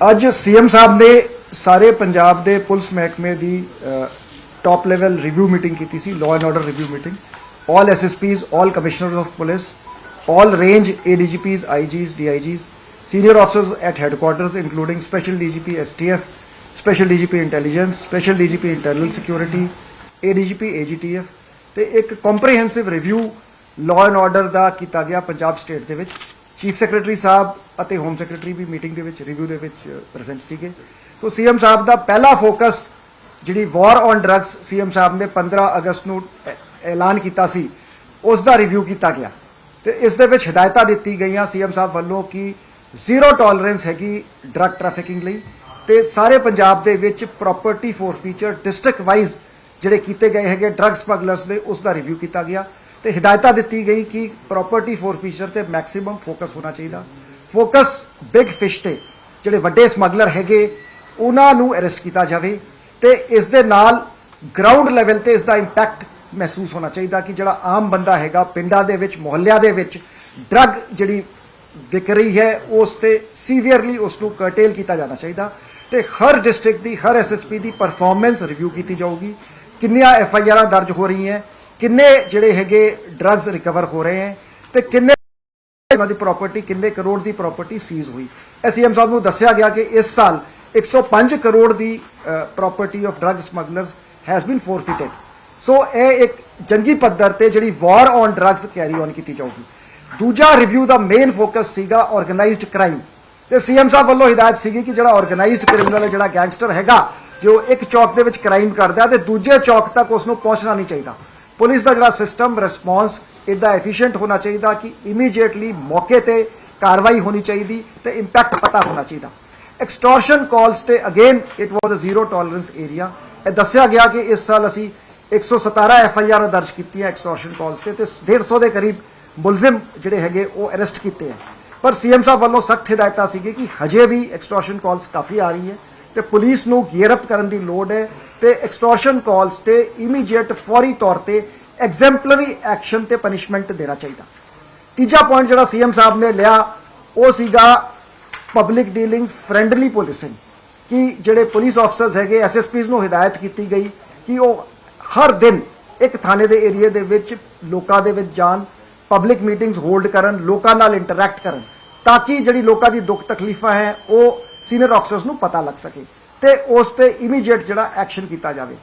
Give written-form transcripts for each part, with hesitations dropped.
ਅੱਜ ਸੀਐਮ ਸਾਹਿਬ ਨੇ ਸਾਰੇ ਪੰਜਾਬ ਦੇ ਪੁਲਿਸ ਮਹਿਕਮੇ ਦੀ ਟੌਪ ਲੈਵਲ ਰਿਵਿਊ ਮੀਟਿੰਗ ਕੀਤੀ ਸੀ, law and order review meeting. All SSPs, all commissioners of police, all range ADGPs, IGs, DIGs, senior officers at headquarters including Special DGP STF, Special DGP Intelligence, Special DGP Internal Security, ADGP AGTF ਤੇ ਇੱਕ comprehensive review law and order ਦਾ ਕੀਤਾ ਗਿਆ Punjab state ਦੇ ਵਿੱਚ। Chief secretary ਸਾਹਿਬ ਅਤੇ home secretary ਵੀ meeting ਦੇ ਵਿੱਚ ਰਿਵਿਊ ਦੇ ਵਿੱਚ ਪ੍ਰੈਜ਼ੈਂਟ ਸੀਗੇ। तो सीएम साहब का पहला फोकस जी वॉर ऑन ड्रग्स सीएम साहब ने 15 अगस्त को ऐलान किया सी, उसका रिव्यू किया गया। तो इस दे विच हिदायतां दित्ती गईयां सीएम साहब वालों कि जीरो टॉलरेंस हैगी ड्रग ट्रैफिकिंग लई ते सारे पंजाब दे विच प्रॉपर्टी फोरफीचर डिस्ट्रिक्ट वाइज जिहड़े कीते गए हैगे ड्रग स्मगलर्स ने उसका रिव्यू किया गया। तो हिदायतां दित्ती गई कि प्रॉपर्टी फोरफीचर ते मैक्सीमम फोकस होना चाहिए। फोकस बिग फिश ते जिहड़े वड्डे स्मगलर हैगे उन्होंने अरेस्ट किया जाए तो इस दे नाल ग्राउंड लैवल ते इसका इंपैक्ट महसूस होना चाहिए कि जो आम बंदा हैगा पिंडां दे विच मुहल्लियां दे विच ड्रग जिहड़ी विक रही है उस ते सीवियरली उसनूं कर्टेल किया जाना चाहिए। तो हर डिस्ट्रिक्ट की हर SSP की परफॉर्मेंस रिव्यू की जाऊगी, किन्नियां FIR दर्ज हो रही हैं, किन्ने जिहड़े हैगे ड्रग्स रिकवर हो रहे हैं तो किन्ने उन्हां दी प्रॉपर्टी किन्ने करोड़ की प्रॉपर्टी सीज हुई। CM साहब नूं दस्सिया गया कि इस साल 105 करोड़ की property of drug smugglers has been forfeited. So यह एक जंगी पद्धर ते जिहड़ी war on drugs carry on की जाऊगी। दूजा रिव्यू का मेन फोकस सीगा ऑर्गेनाइज्ड क्राइम। तो सीएम साहब वालों हिदायत सीगी कि जिहड़ा ऑर्गेनाइज्ड क्रिमिनल जिहड़ा गैंगस्टर हैगा जो एक चौक दे विच क्राइम करदा ते दूजे चौक तक उसनूं पहुंचना नहीं चाहिए। पुलिस का जिहड़ा सिस्टम रिस्पॉन्स इदा एफिशिएंट होना चाहिए कि इमीजिएटली मौके ते कार्रवाई होनी चाहिए तो इंपैक्ट पता होना चाहिए। एक्सटॉर्शन कॉल्स ते again it was a zero tolerance area. दस्सिया गया कि इस साल असी 117 FIR दर्ज की एक्सटॉर्शन कॉल्स ते 150 के करीब मुलजिम जिहड़े हैगे वो अरेस्ट किए हैं। पर सीएम साहब वालों सख्त हिदायतां सी कि हजे भी एक्सटॉर्शन कॉल्स काफ़ी आ रही है तो पुलिस नूं गियर अप करन दी लोड़ है तो एक्सटॉर्शन कॉल्स ते इमीजिएट फौरी तौर पर एग्जैम्पलरी एक्शन ते पनिशमेंट देना चाहिए। तीजा पॉइंट जिहड़ा सीएम साहब ने लिया वो सीगा पब्लिक डीलिंग फ्रेंडली पुलिसिंग कि जिहड़े पुलिस ऑफिसर्स हैगे SSPs नूं हिदायत की गई कि वो हर दिन एक थाने दे एरिए दे विच लोकां दे विच जान, पब्लिक मीटिंग्स होल्ड करन, लोकां नाल इंटरैक्ट करन ताकि जिहड़ी लोकां दी दुख तकलीफां है वो सीनियर ऑफिसर्स नूं पता लग सके ते उस ते इमीजिएट जिहड़ा एक्शन किया जाए।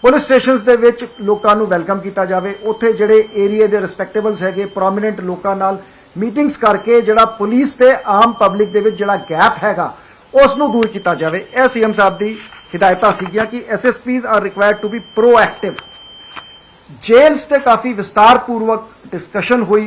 पुलिस स्टेशनस दे विच लोकां नूं वैलकम किया जाए, उत्थे जिहड़े एरिए दे रिस्पैक्टेबल्स हैगे प्रोमिनेंट लोकां नाल मीटिंग्स करके जिहड़ा पुलिस ते आम पब्लिक दे विच जिहड़ा गैप हैगा उसनूं दूर किया जाए। यह सीएम साहब की हिदायतां सीगियां कि SSPs are required to be proactive. Jails ते काफ़ी विस्तारपूर्वक डिस्कशन हुई,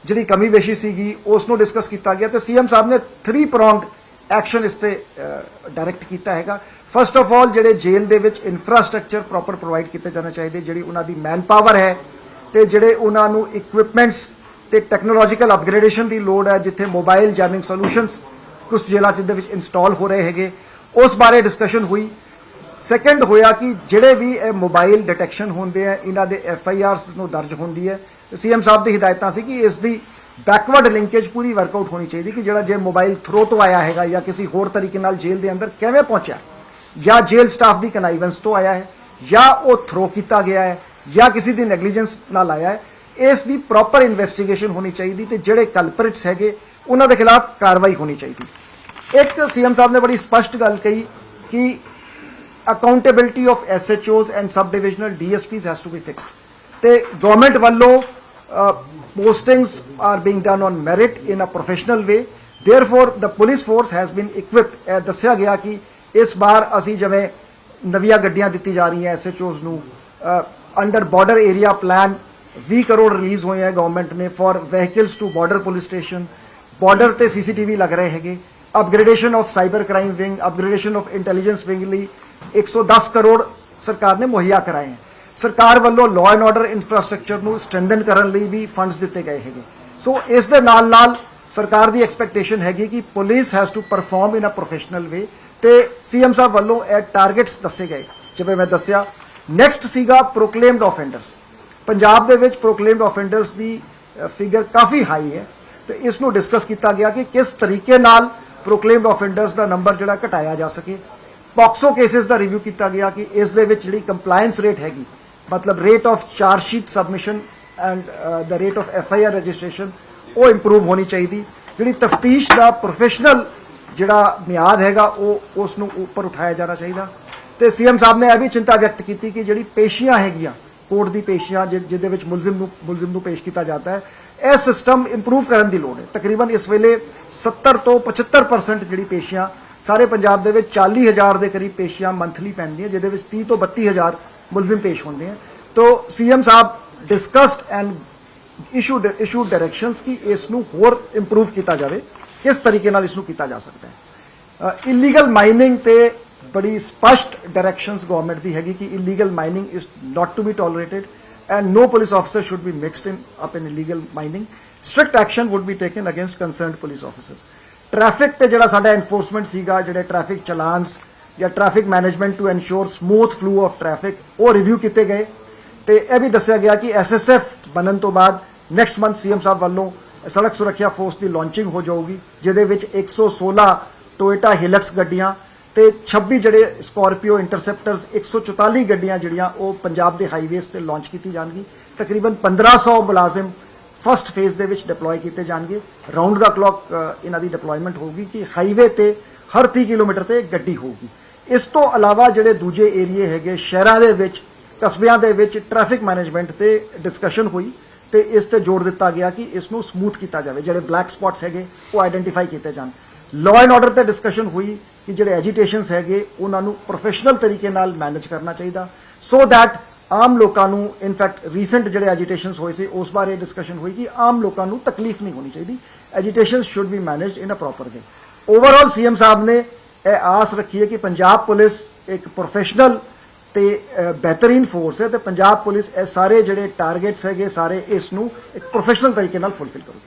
जिहड़ी कमी बेशी सीगी उसनूं डिस्कस किया गया तो सीएम साहब ने 3 pronged एक्शन इस ते डायरैक्ट किया हैगा। फर्स्ट ऑफ ऑल जिहड़े जेल दे विच इंफ्रास्ट्रक्चर प्रॉपर प्रोवाइड किए जाना चाहिए, जिहड़ी उन्हां दी मैन पावर है तो जिहड़े उन्हां नूं इक्विपमेंट्स ते टैक्नोलॉजिकल अपग्रेडेशन की लोड़ है, जिथे मोबाइल जैमिंग सोल्यूशंस कुछ जेलों च इंस्टॉल हो रहे हैं उस बारे डिस्कशन हुई। सैकेंड होया कि जिहड़े भी मोबाइल डिटेक्शन होंदे हैं इन्हां दे FIRs नूं दर्ज होंदी है तो सीएम साहब की हिदायतां सी कि इसकी बैकवर्ड लिंकेज पूरी वर्कआउट होनी चाहिए कि जिहड़ा जे मोबाइल थ्रो तो आया है या किसी होर तरीके नाल जेल के अंदर किवें पहुंचा या जेल स्टाफ की कनाइवेंस तो आया है या वो थ्रो किया गया है या किसी की नैगलीजेंस नाल आया है, इसकी प्रॉपर इन्वेस्टिगेशन होनी चाहिए तो जिहड़े कल्परिट्स हैगे उन्हां दे खिलाफ कार्रवाई होनी चाहिए। एक सीएम साहब ने बड़ी स्पष्ट गल कही कि accountability of SHOs and sub divisional DSPs has to be fixed. तो गवर्नमेंट वालों postings are being done on merit in a professional way, therefore the police force has been equipped. दस्सिया गया कि इस बार असी जिवें नवीं गड्डियां दित्ती जा रही हैं SHOs नूं under border area plan 20 crore release हुए हैं गवर्नमेंट ने for vehicles to border police station, border ते CCTV लग रहे हैं, upgradation of cyber crime wing, upgradation of intelligence wing लई 110 करोड़ सरकार ने मुहैया कराए हैं। सरकार वालों लॉ एंड ऑर्डर इंफ्रास्ट्रक्चर नूं स्ट्रेंथन करन लई भी फंड्स दिते गए हैं। सो इस दे नाल नाल सरकार की एक्सपैक्टेशन हैगी कि police has to perform in a professional way तो सीएम साहब वालों टारगेट्स दसे गए जिवें मैं दस्सिया। नैक्सट सीगा प्रोकलेम्ड ऑफेंडर्स। पंजाब दे विच प्रोकलेम्ड ऑफेंडर्स की फिगर काफ़ी हाई है तो इसनूं डिस्कस किया गया कि किस तरीके नाल ਪ੍ਰੋਕਲੇਮਡ ਆਫੈਂਡਰਸ ਦਾ ਨੰਬਰ ਜਿਹੜਾ ਘਟਾਇਆ ਜਾ ਸਕੇ। ਪੌਕਸੋ ਕੇਸਿਸ ਦਾ ਰਿਵਿਊ ਕੀਤਾ ਗਿਆ ਕਿ ਇਸ ਦੇ ਵਿੱਚ ਜਿਹੜੀ ਕੰਪਲਾਈਂਸ ਰੇਟ ਹੈਗੀ, ਮਤਲਬ rate of charge sheet submission and the rate of FIR registration, ਉਹ ਇੰਪਰੂਵ ਹੋਣੀ ਚਾਹੀਦੀ। ਜਿਹੜੀ ਤਫਤੀਸ਼ ਦਾ ਪ੍ਰੋਫੈਸ਼ਨਲ ਜਿਹੜਾ ਮਿਆਦ ਹੈਗਾ ਉਹ ਉਸ ਨੂੰ ਉੱਪਰ ਉਠਾਇਆ ਜਾਣਾ ਚਾਹੀਦਾ। ਤੇ CM ਸਾਹਿਬ ਨੇ ਇਹ ਵੀ ਚਿੰਤਾ ਵਿਅਕਤ ਕੀਤੀ ਕਿ ਜਿਹੜੀ ਪੇਸ਼ੀਆਂ ਹੈਗੀਆਂ, ਕੋਰਟ ਦੀ ਪੇਸ਼ੀਆਂ ਜਿਹਦੇ ਵਿੱਚ ਮੁਲਜ਼ਮ ਨੂੰ ਪੇਸ਼ ਕੀਤਾ ਜਾਂਦਾ ਹੈ, ਇਹ ਸਿਸਟਮ ਇੰਪਰੂਵ ਕਰਨ ਦੀ ਲੋੜ ਹੈ। ਤਕਰੀਬਨ ਇਸ ਵੇਲੇ 70 ਤੋਂ 75% ਜਿਹੜੀ ਪੇਸ਼ੀਆਂ ਸਾਰੇ ਪੰਜਾਬ ਦੇ ਵਿੱਚ 40,000 ਦੇ ਕਰੀਬ ਪੇਸ਼ੀਆਂ ਮੰਥਲੀ ਪੈਂਦੀਆਂ, ਜਿਹਦੇ ਵਿੱਚ 30 ਤੋਂ 32,000 ਮੁਲਜ਼ਮ ਪੇਸ਼ ਹੁੰਦੇ ਹਨ। तो CM साहब डिस्कस्ड एंड इशूड डायरेक्शंस कि इसनू होर इंप्रूव किया जाए, किस तरीके नाल इसनू किया जा सकता है। इलीगल माइनिंग ते बड़ी स्पष्ट डायरेक्शंस गवर्नमेंट दी हैगी कि illegal mining is not to be tolerated and no police officer should be mixed in illegal mining. Strict action would be taken against concerned police officers. Traffic ते जिहड़ा साडा enforcement सीगा, जिहड़े ट्रैफिक चलान्स या traffic management to ensure smooth flow of traffic, वो review किए गए। ਤੇ ਇਹ ਵੀ ਦੱਸਿਆ ਗਿਆ ਕਿ SSF ਬਣਨ ਤੋਂ ਬਾਅਦ ਨੈਕਸਟ ਮੰਥ CM ਸਾਹਿਬ ਵੱਲੋਂ ਸੜਕ ਸੁਰੱਖਿਆ ਫੋਰਸ ਦੀ ਲਾਂਚਿੰਗ ਹੋ ਜਾਊਗੀ, ਜਿਹਦੇ ਵਿੱਚ 116 ਟੋਇਟਾ ਹਿਲਕਸ ਗੱਡੀਆਂ ਤੇ 26 ਜਿਹੜੇ ਸਕਾਰਪੀਓ ਇੰਟਰਸੈਪਟਰਸ, 144 ਗੱਡੀਆਂ ਜਿਹੜੀਆਂ ਉਹ ਪੰਜਾਬ ਦੇ ਹਾਈਵੇਜ਼ ਤੇ ਲਾਂਚ ਕੀਤੀ ਜਾਣਗੀ। ਤਕਰੀਬਨ 1500 ਮੁਲਾਜ਼ਮ ਫਸਟ ਫੇਜ਼ ਦੇ ਵਿੱਚ ਡਿਪਲੋਏ ਕੀਤੇ ਜਾਣਗੇ। ਰਾਉਂਡ ਦਾ ਕਲੌਕ ਇਹਨਾਂ ਦੀ ਡਿਪਲੋਇਮੈਂਟ ਹੋਊਗੀ ਕਿ ਹਾਈਵੇ ਤੇ ਹਰ 30 ਕਿਲੋਮੀਟਰ ਤੇ ਗੱਡੀ ਹੋਊਗੀ। ਇਸ ਤੋਂ ਇਲਾਵਾ ਜਿਹੜੇ ਦੂਜੇ ਏਰੀਏ ਹੈਗੇ ਸ਼ਹਿਰਾਂ ਦੇ ਵਿੱਚ, ਕਸਬਿਆਂ ਦੇ ਵਿੱਚ ਟ੍ਰੈਫਿਕ ਮੈਨੇਜਮੈਂਟ ਤੇ ਡਿਸਕਸ਼ਨ ਹੋਈ ਤੇ ਇਸ ਤੇ ਜ਼ੋਰ ਦਿੱਤਾ ਗਿਆ ਕਿ ਇਸ ਨੂੰ ਸਮੂਥ ਕੀਤਾ ਜਾਵੇ, ਜਿਹੜੇ ਬਲੈਕ ਸਪੌਟਸ ਹੈਗੇ ਉਹ ਆਈਡੈਂਟੀਫਾਈ ਕੀਤੇ ਜਾਣ। ਲਾਅ ਐਂਡ ਆਰਡਰ ਤੇ ਡਿਸਕਸ਼ਨ ਹੋਈ ਕਿ ਜਿਹੜੇ ਐਜੀਟੇਸ਼ਨਸ ਹੈਗੇ ਉਹਨਾਂ ਨੂੰ ਪ੍ਰੋਫੈਸ਼ਨਲ ਤਰੀਕੇ ਨਾਲ ਮੈਨੇਜ ਕਰਨਾ ਚਾਹੀਦਾ, ਸੋ ਦੈਟ ਆਮ ਲੋਕਾਂ ਨੂੰ, ਇਨਫੈਕਟ ਰੀਸੈਂਟ ਜਿਹੜੇ ਐਜੀਟੇਸ਼ਨਸ ਹੋਏ ਸੀ ਉਸ ਬਾਰੇ ਡਿਸਕਸ਼ਨ ਹੋਈ ਕਿ ਆਮ ਲੋਕਾਂ ਨੂੰ ਤਕਲੀਫ ਨਹੀਂ ਹੋਣੀ ਚਾਹੀਦੀ। Agitations should be managed in a proper way. Overall CM ਸਾਹਿਬ ਨੇ ਇਹ ਆਸ ਰੱਖੀ ਹੈ ਕਿ ਪੰਜਾਬ ਪੁਲਿਸ ਇੱਕ ਪ੍ਰੋਫੈਸ਼ਨਲ ਤੇ ਬਿਹਤਰੀਨ ਫੋਰਸ ਹੈ ਤੇ ਪੰਜਾਬ ਪੁਲਿਸ ਇਹ ਸਾਰੇ ਜਿਹੜੇ ਟਾਰਗੇਟਸ ਹੈਗੇ ਸਾਰੇ ਇਸ ਨੂੰ ਇੱਕ ਪ੍ਰੋਫੈਸ਼ਨਲ ਤਰੀਕੇ ਨਾਲ ਫੁਲਫਿਲ ਕਰੂਗੀ।